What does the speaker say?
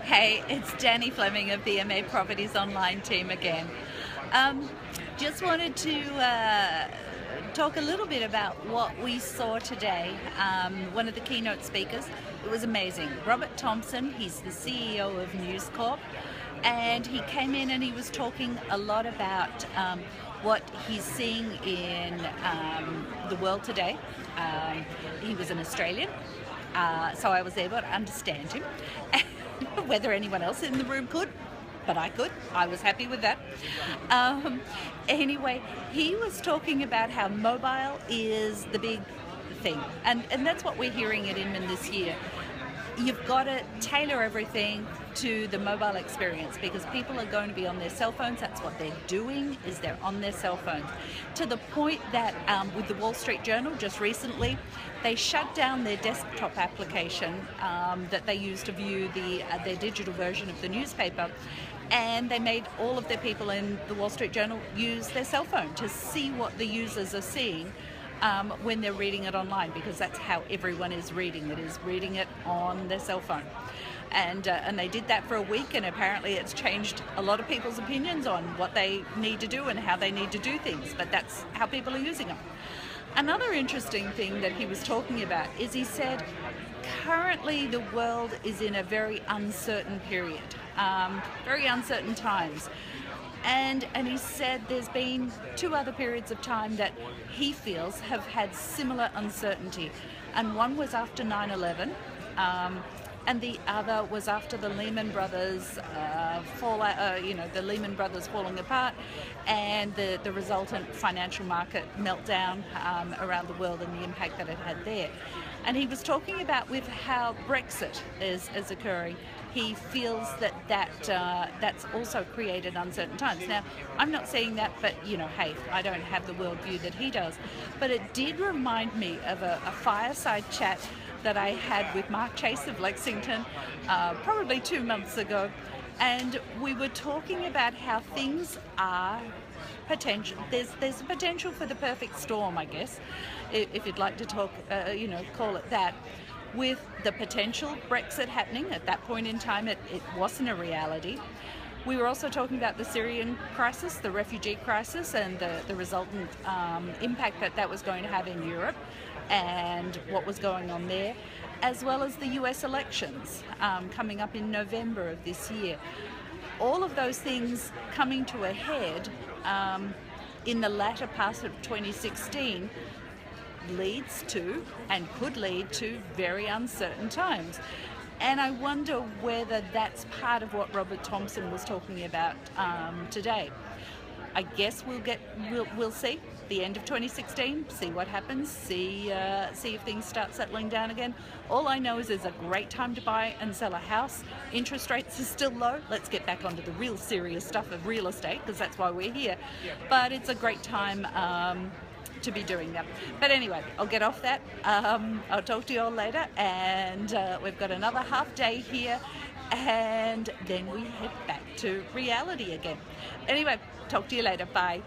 Hey, it's Danny Fleming of the MA Properties Online team again. Just wanted to talk a little bit about what we saw today. One of the keynote speakers, it was amazing. Robert Thompson, he's the CEO of News Corp, and he came in and he was talking a lot about what he's seeing in the world today. He was an Australian, so I was able to understand him. Whether anyone else in the room could, but I could. I was happy with that. Anyway, he was talking about how mobile is the big thing, and that's what we're hearing at Inman this year. You've got to tailor everything to the mobile experience because people are going to be on their cell phones. That's what they're doing, is they're on their cell phones. To the point that with the Wall Street Journal just recently, they shut down their desktop application that they used to view their digital version of the newspaper, and they made all of their people in the Wall Street Journal use their cell phone to see what the users are seeing when they're reading it online, because that's how everyone is reading it, is reading it on their cell phone. And they did that for a week, and apparently it's changed a lot of people's opinions on what they need to do and how they need to do things, but that's how people are using them. Another interesting thing that he was talking about is he said currently the world is in a very uncertain period, very uncertain times. And he said there's been two other periods of time that he feels have had similar uncertainty. And one was after 9/11, and the other was after the Lehman Brothers fallout, the Lehman Brothers falling apart and the resultant financial market meltdown around the world and the impact that it had there. And he was talking about with how Brexit is occurring. He feels that's also created uncertain times. Now, I'm not saying that, but hey, I don't have the worldview that he does. But it did remind me of a fireside chat that I had with Mark Chase of Lexington probably 2 months ago, and we were talking about how things are potential. There's a potential for the perfect storm, I guess, if you'd like to talk, call it that. With the potential Brexit happening at that point in time, it wasn't a reality. We were also talking about the Syrian crisis, the refugee crisis, and the resultant impact that was going to have in Europe and what was going on there, as well as the US elections coming up in November of this year. All of those things coming to a head in the latter part of 2016 leads to and could lead to very uncertain times. And I wonder whether that's part of what Robert Thompson was talking about today. I guess we'll see the end of 2016, see what happens, see if things start settling down again. All I know is it's a great time to buy and sell a house. Interest rates are still low. Let's get back onto the real serious stuff of real estate, because that's why we're here. But it's a great time to be doing that. But anyway, I'll get off that. I'll talk to you all later, and we've got another half day here, and then we head back to reality again. Anyway, talk to you later. Bye.